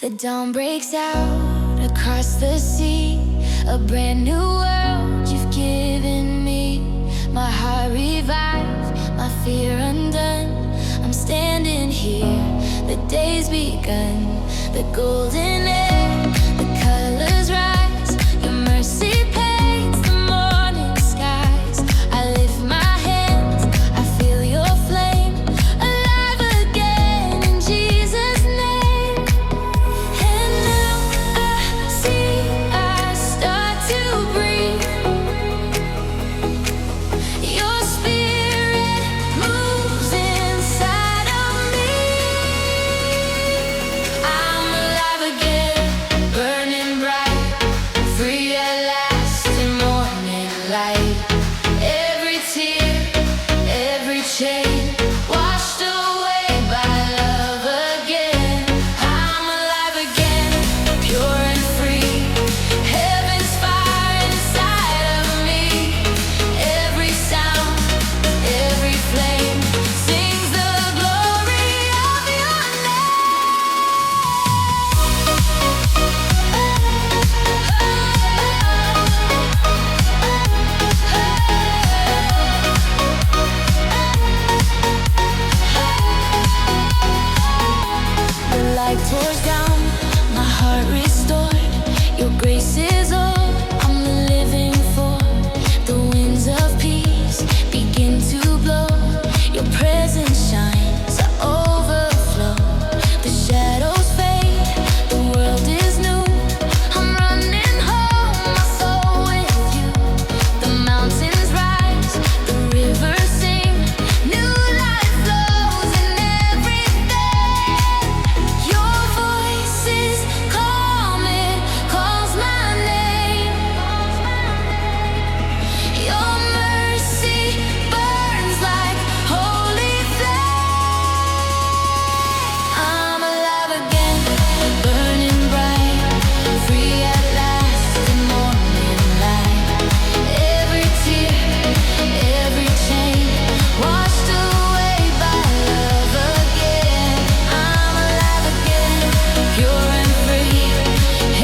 The dawn breaks out across the sea, a brand new world you've given me. My heart revived, my fear undone. I'm standing here, the day's begun. The golden air, the colors rise. Your mercy paints the morning skies. I lift my hands, I feel your flame, alive again in Jesus' name. And now I see, I start to breathe. Your spirit moves inside of me. I'm alive again, burning bright, free at last in morning light. Every tear, every chain, washed away by love again. I'm alive again, pure and free. Heaven's fire inside of me. Every sound, every flame sings the glory of your The light pours down, my heart restored. Your grace is all I'm living for. The winds of peace begin to blow. Your presence shines, I overflow. The shadows fade, the world is new. I'm running home, my soul with you. The mountains rise, the rivers sing. New life flows in everything. Your voice is calm, it calls my name. Your mercy burns like holy flame. I'm alive again, burning bright, free at last in morning light. Every tear, every chain, washed away by love again. I'm alive again, pure and free.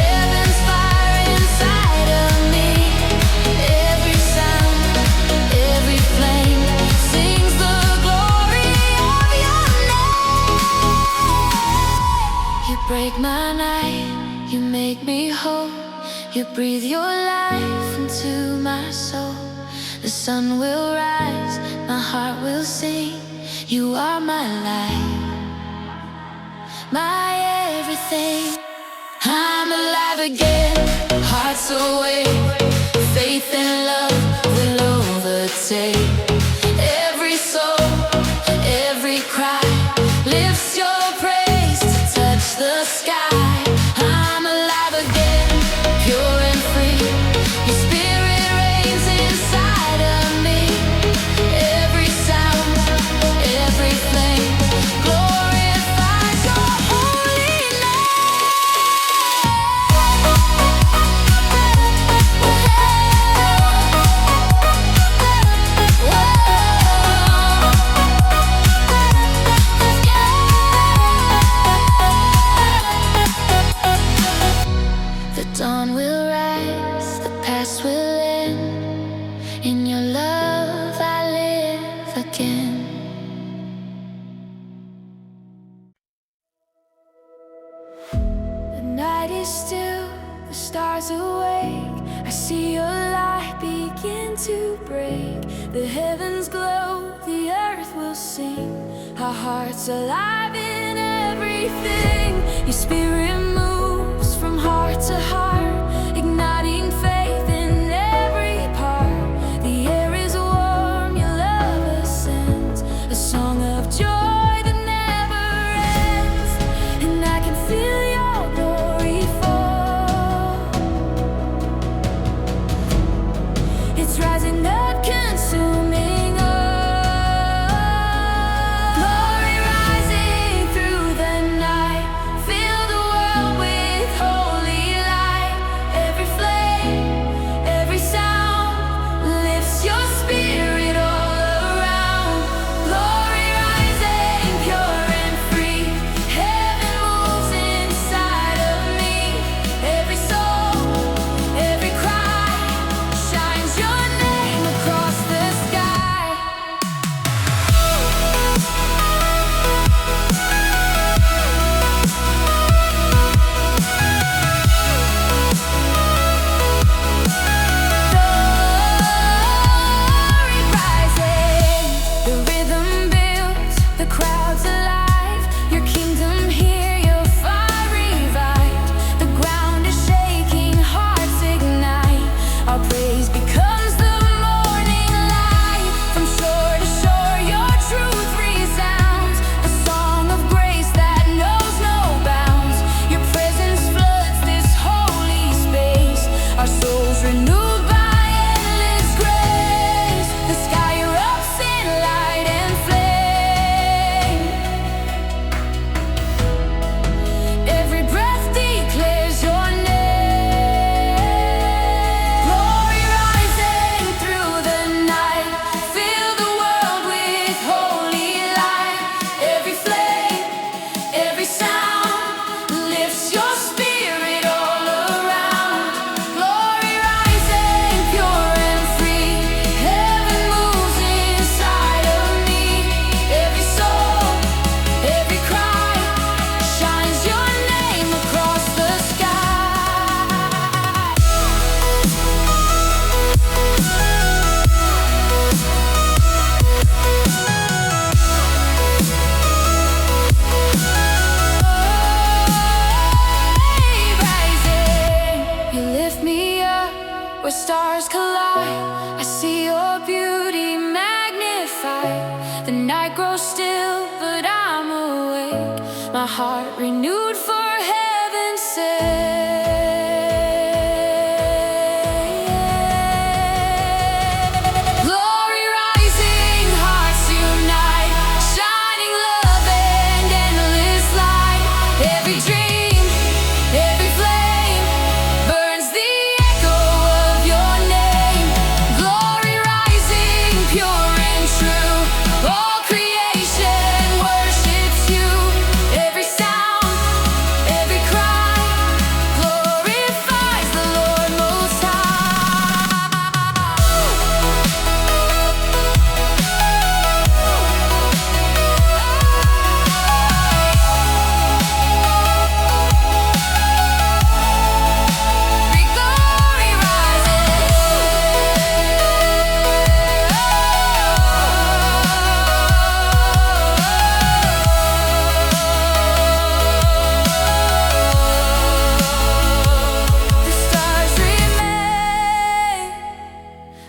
Heaven's fire inside of me. Every sound, every flame sings the glory of your name. You break my night, you make me whole. You breathe your life into my soul. The sun will rise, my heart will sing. You are my life, my everything. I'm alive again, hearts awake. Faith and love will overtake. Every soul, every cry lifts your praise to touch the sky. I'm alive again, pure and free. Your spirit reigns inside of me. Every sound, every flame glorifies your holy The dawn will rise, the past will end. In your love I live again. The night is still, the stars awake. I see your light begin to break. The heavens glow, the earth will sing. Our hearts alive in everything. Your spirit moves from heart to heart, igniting faith in every part. The air is warm, your love ascends, a song of joy that never ends. And I can feel your glory fall. It's rising up, consuming all. Glory rising through the night, heart renewed for heaven's sake. Glory rising, hearts unite, shining love and endless light. Every dream, every flame burns the echo of your name. Glory rising, pure and true, all creation worships you. Every sound, every cry glorifies the Lord Most High. Every glory The stars remain,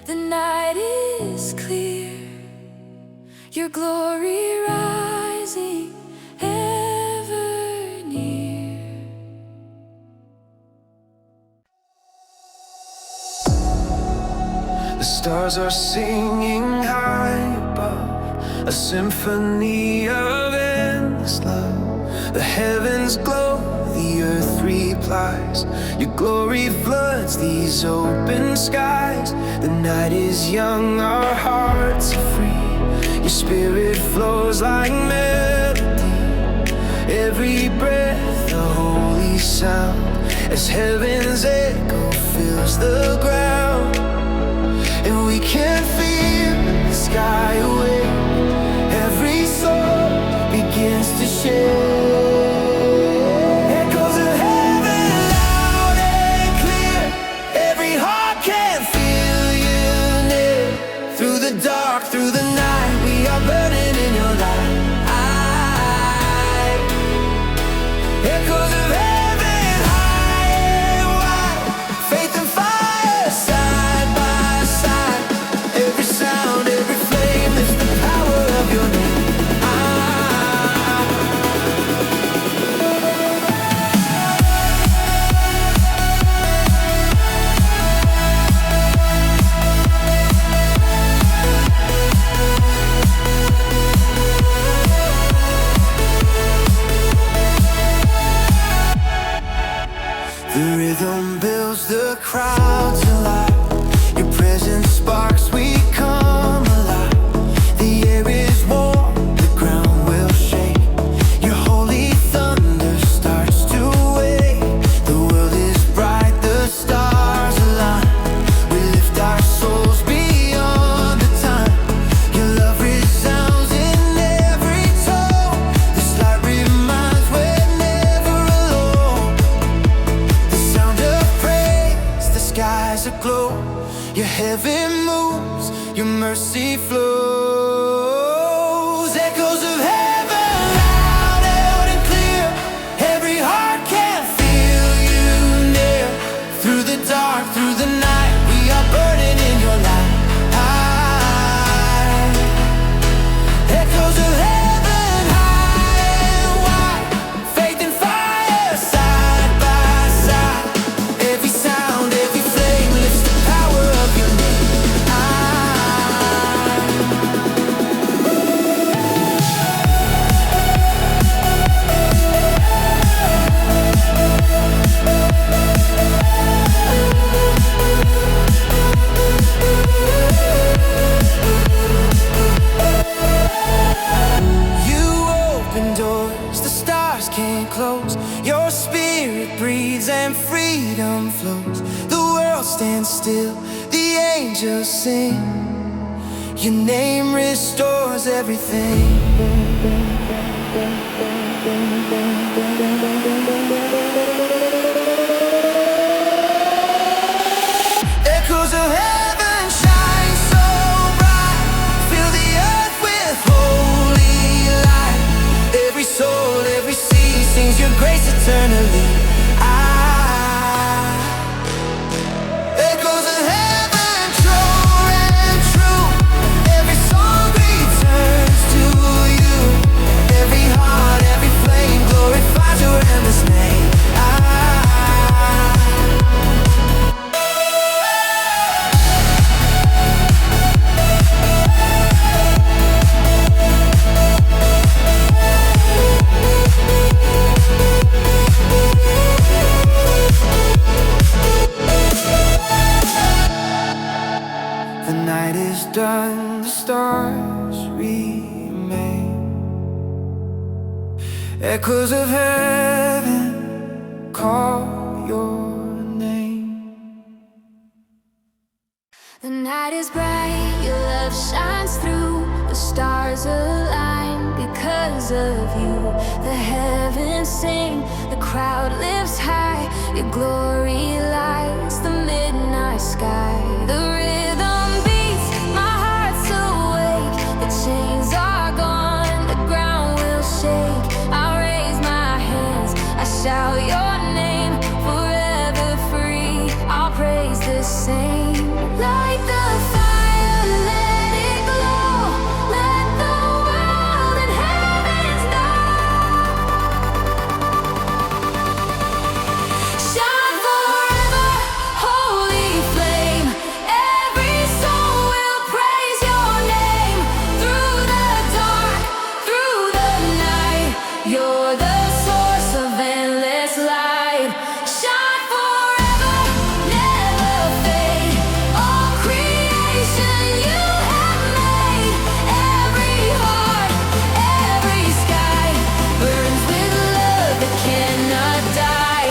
the night is clear, your glory rising ever near. The stars are singing high above, a symphony of endless love. The heavens glow, the earth replies. Your glory floods these open skies. The night is young, our hearts are free. Your spirit flows like melody. Every breath a holy sound, as heaven's echo fills the ground. And we can feel the sky awake. Every soul begins to shake. Echoes of heaven loud and clear. Every heart can feel you near. Through the dark, through the night, we are burning in your light. Echoes of heaven high and wide. Faith and fire side by side. Every sound, every flame lifts the power of your name. The rhythm builds the crowd to life. Your presence sparks, we come alive. The air is warm, the ground will shake. Your holy thunder starts to wake. The world is bright, the stars align. We lift our souls beyond the time. Your love resounds in every tone. This light reminds we're never alone. The sound of praise, the skies aglow. Your heaven moves, your mercy flows. Echoes of heaven loud and clear. Every heart can feel you near. Through the dark, through the night, we are burning in your light. Echoes of heaven high and wide. Faith and fire side by side. Every sound, every flame lifts the power of your name. You open doors the stars can't close. Your spirit breathes and freedom flows. The world stands still, the angels sing. Your name restores everything. Echoes of heaven shine so bright. Fill the earth with holy light. Every soul, every sea sings your grace eternally. Echoes of heaven, true and true. Every song returns to you. Every heart Echoes of heaven call your name. The night is bright, your love shines through. The stars align because of you. The heavens sing, the crowd lifts high. Your glory lights the midnight sky. The rhythm beats, my heart's awake. The chains are gone, the ground will shake. I'll raise my hands, I shout your name. Forever free, I'll praise the same. Light the fire, let it glow. Let the world and heavens know. Shine forever, holy flame. Every soul will praise your name. Through the dark, through the night, you're the source of endless light. Shine forever, never fade. All creation you have made. Every heart, every sky burns with love that cannot die.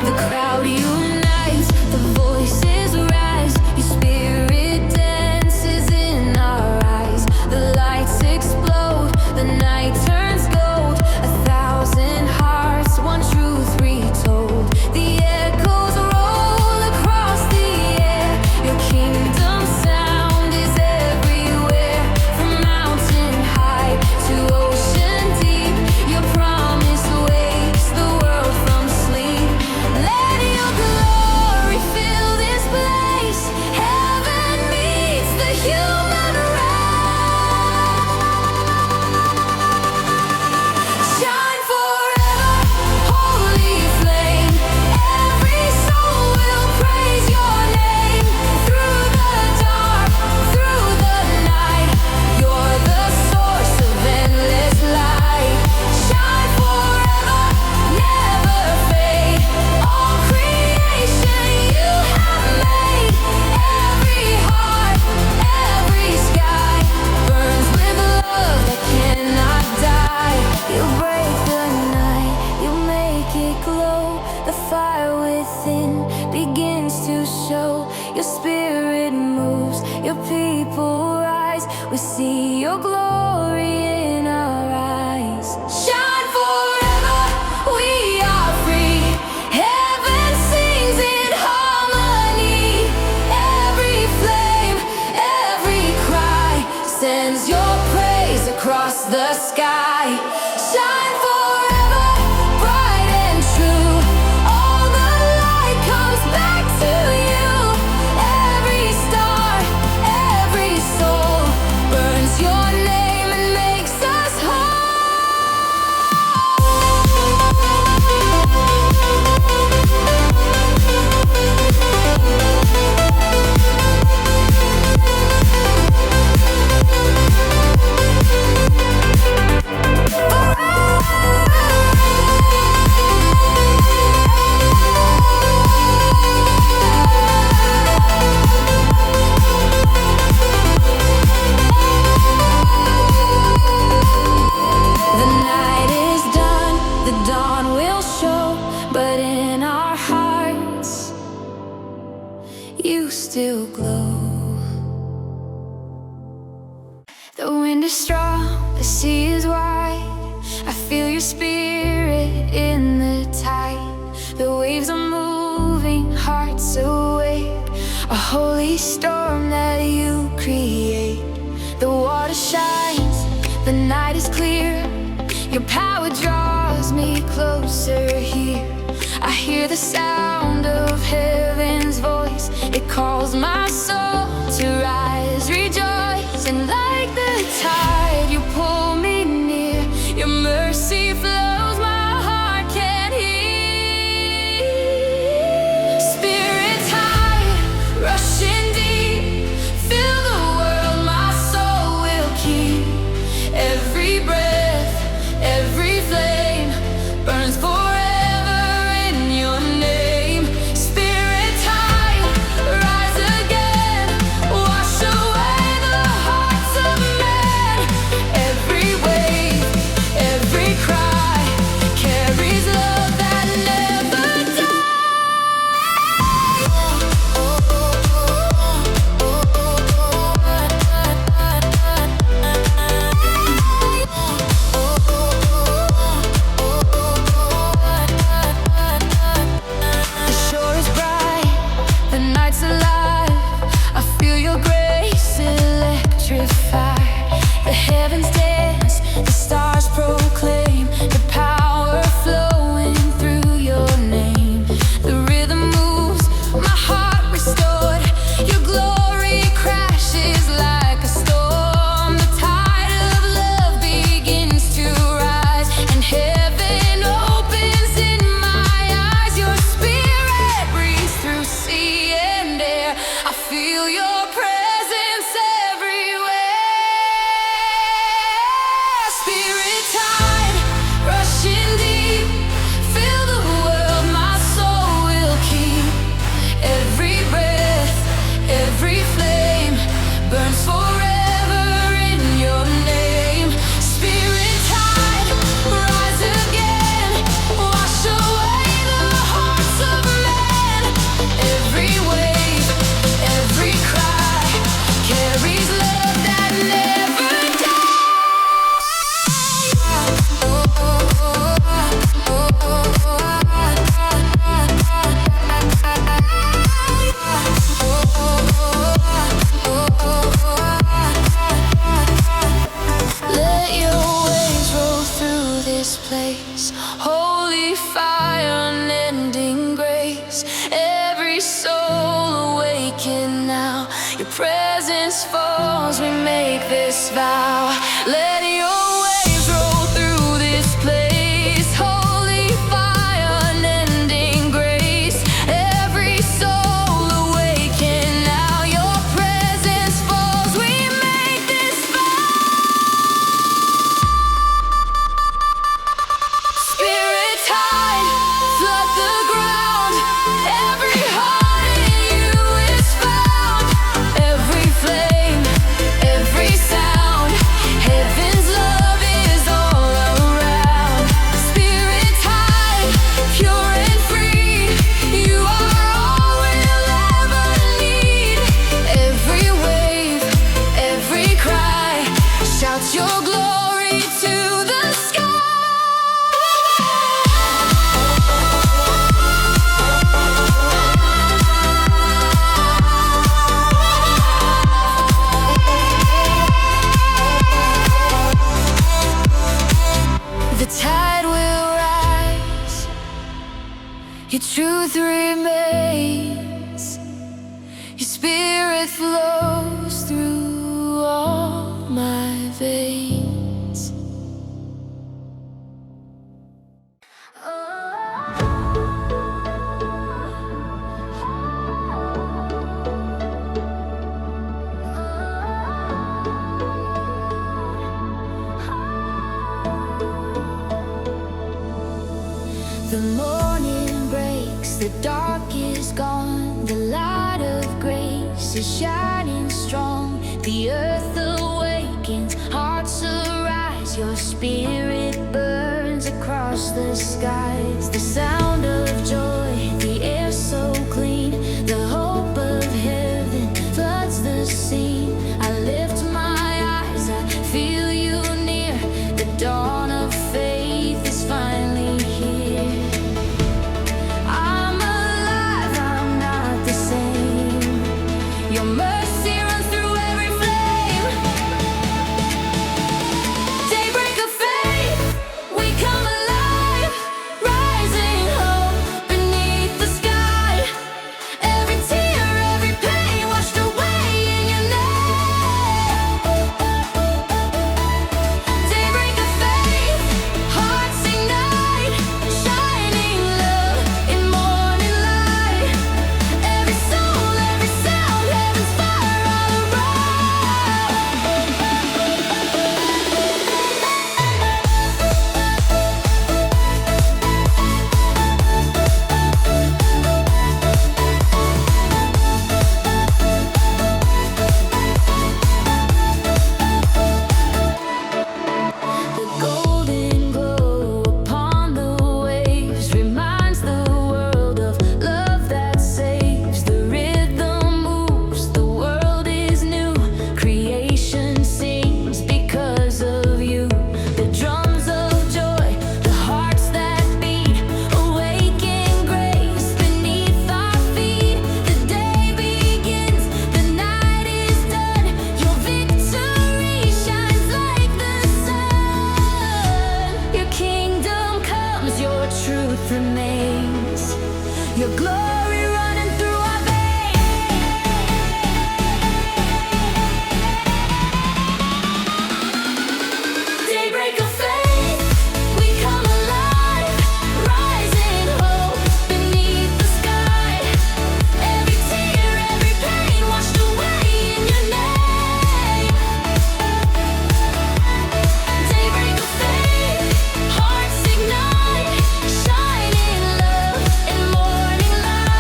The crowd unites, the voices rise. Your spirit dances in our eyes. The lights explode, the night turns gold. 1,000 hearts, one truth retold. The echoes roll across the air. Your kingdom sound is everywhere. From mountain high to ocean deep, your promise wakes the world from sleep. Let your glory fill this place. Heaven meets the human race. Shine forever, holy flame. Every soul will praise your name. Through the dark, through the night, you're the source of endless light. Shine forever, never fade. All creation you have made. Every heart, every sky burns with love that cannot die. You break the night, you make it glow. The fire within begins to show. Your spirit moves, your people rise. We see your glory in our eyes. Shine forever, we are free. Heaven sings in harmony. Every flame, every cry sends your praise across the sky. Shine forever, bright and true. All the light comes back to you. Every star, every soul burns your name and makes us The night is done, the dawn will show, but in our hearts, you still glow. The wind is strong, the sea is wide. I feel your spirit in the tide. The waves are moving, hearts awake. A holy storm that you create. The water shines, the night is clear. Your power draws me closer here. I hear the sound of heaven's voice. It calls my soul to rise, rejoice. And like the tide, you pull me near. Your mercy flows, my heart can't hear. Spirit tide, rushing deep, fill the world, my soul will keep. Every breath, every flame falls, we make this vow. Let your waves roll through this place. Holy fire, unending grace. Every soul awaken now. Your presence falls, we make this vow. Spirit tide, flood the ground. Every heart in you is found. Every flame, every sound. Heaven's love is all around. Spirit tide, pure and free. You are all we'll ever need. Every wave, every cry shouts your glory to the sky. The tide will rise, your truth remains, your spirit flows through all my veins. The morning breaks, the dark is gone. The light of grace is shining strong. The earth awakens, hearts arise. Your spirit burns across the skies. The sound of joy, the air so clean. The hope of heaven floods the scene. I lift my eyes, I feel you near. The dawn of faith is finally here. I'm alive, I'm not the same. Your mercy runs through every flame. Daybreak of faith, we come alive. Rising hope beneath the sky. Every tear, every pain washed away in your name. Daybreak of faith, hearts ignite. Shining love in morning light. Every soul, every sound, heaven's fire all The golden glow upon the waves reminds the world of love that saves. The rhythm moves, the world is new. Creation sings because of you. The drums of joy, the hearts that beat, awaken grace beneath our feet. The day begins, the night is done. Your victory shines like the sun. Your kingdom comes, your truth remains. Your glory running through our veins. Daybreak of faith, we come alive. Rising hope beneath the sky. Every tear, every pain washed away in your name. Daybreak of faith, hearts ignite. Shining love in morning light.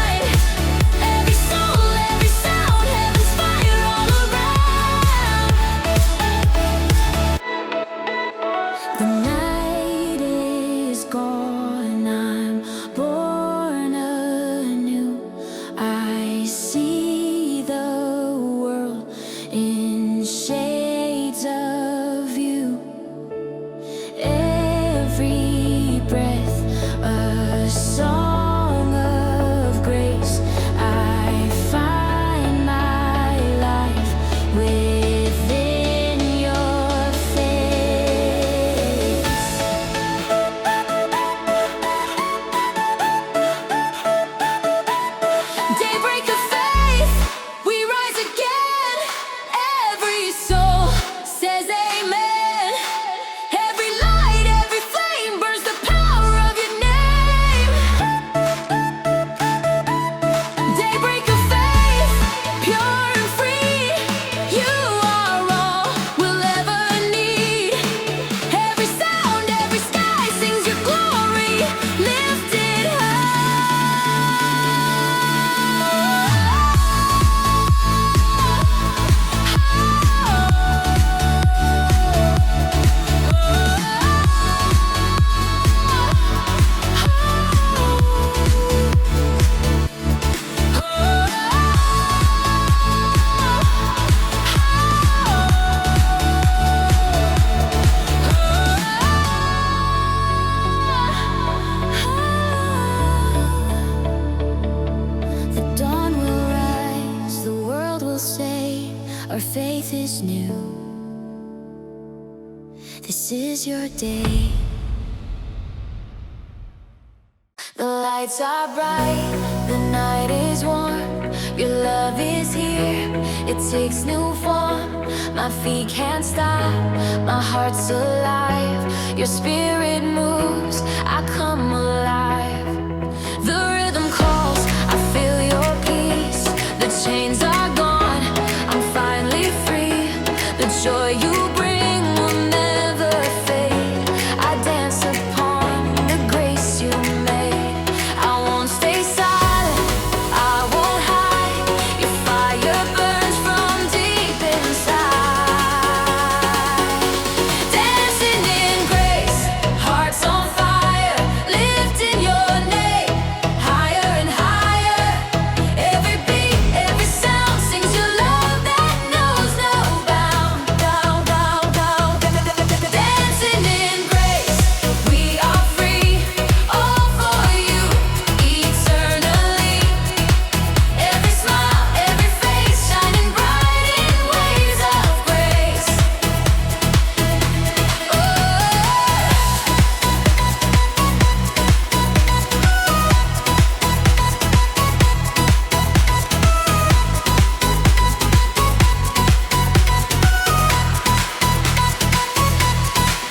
life is new. This is your day. The lights are bright, the night is warm. Your love is here, it takes new form. My feet can't stop, my heart's alive. Your spirit moves, I come alive. The rhythm calls, I feel your peace. The chains are gone, I'm finally free. The joy you bring will never fade. I dance upon the grace you made. I won't stay silent, I won't hide. Your fire burns from deep inside. Dancing in grace, hearts on fire, lifting your name higher and higher. Every beat, every sound sings your love that knows no bound. Down, down, down. Dancing in grace, we are free. All for you, eternally. Every smile, every face shining bright in waves of grace.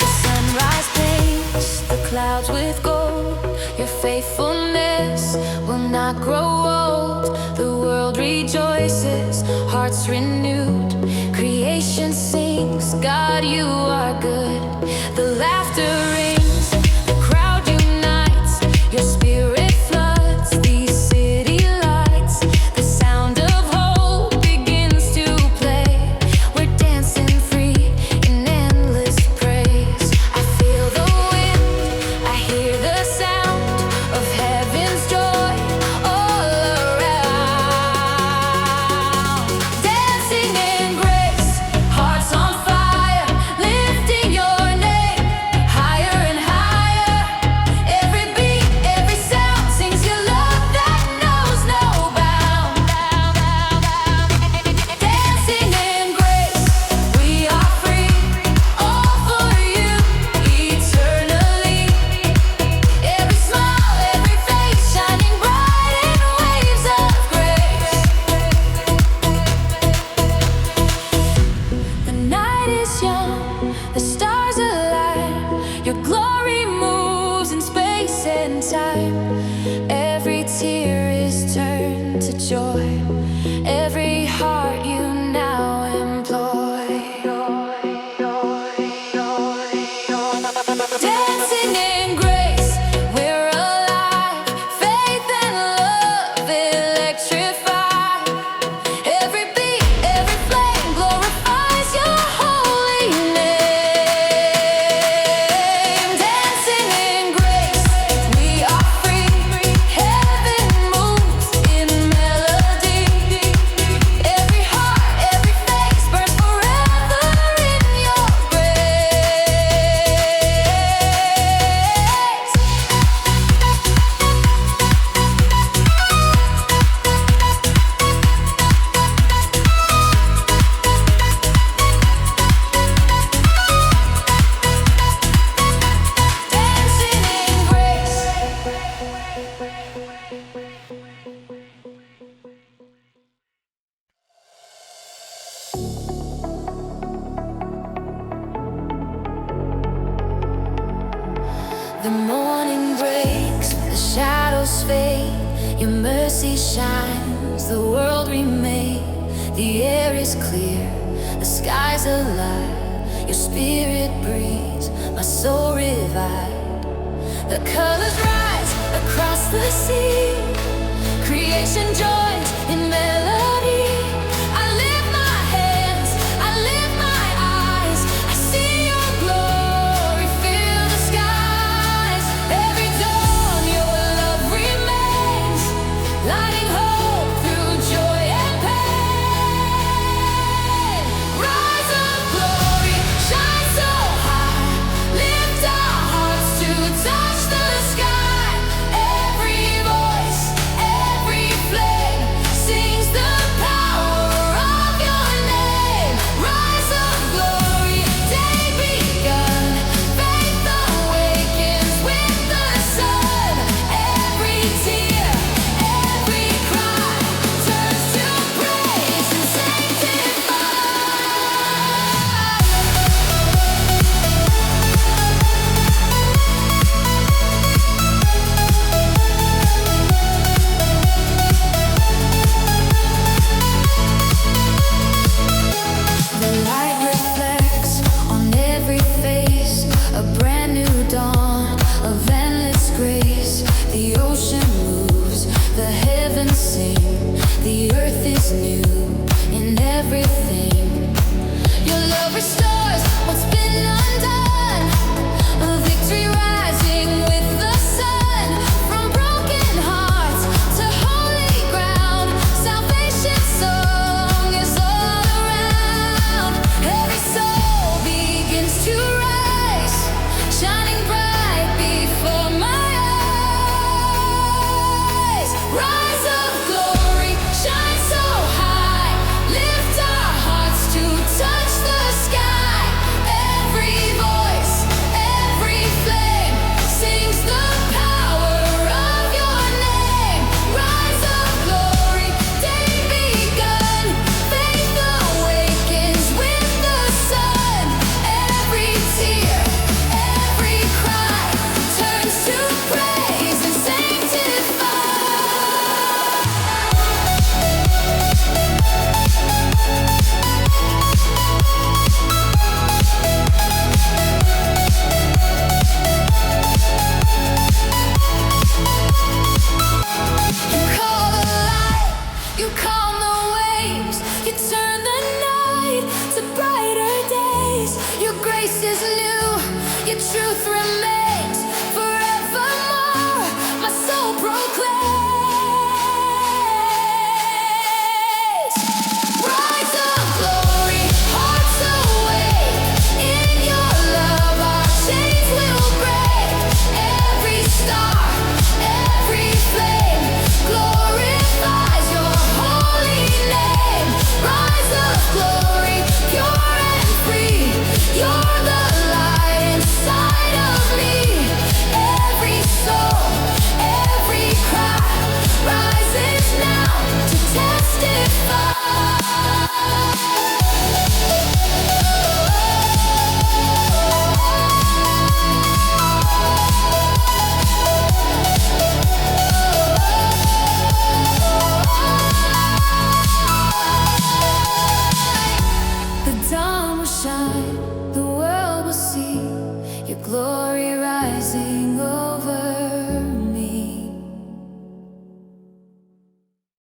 The sunrise paints the clouds with gold. Your faithfulness will not grow old. The world rejoices, hearts renewed. Creation sings, God, you are good. The laughter rings, the crowd unites. Your spirit floods these city lights. The sound of hope begins to play. We're dancing free in endless praise. I feel the wind, I hear the sound of heaven's joy all around. Dancing in grace, hearts on fire, lifting your name higher and higher. Every beat, every sound sings your love that knows no bound. Dancing in grace, we are free. All for you, eternally. Every smile, every face shining bright in waves of grace. The night is young, the stars align. Your glory moves in space and time. Every tear is turned to joy. Every heart you now employ. Dancing in grace, we're alive. Faith and love electrify. Every beat, every flame glorifies your holy name. Dancing in grace, we are free. Heaven moves in melody. Every heart, every face burns forever in your grace. Dancing in grace. The morning breaks, the shadows fade. Your mercy shines, the world remade. The air is clear, the sky's alive. Your spirit breathes, my soul revived. The colors rise across the sea. Creation joins in melody. I lift my hands, I lift my eyes. I see your glory fill the skies. Every dawn your love remains, lighting hope through joy and pain. Rise up, glory, shine so high. Lift our hearts to touch the sky. Every voice is new in everything. Your love restores.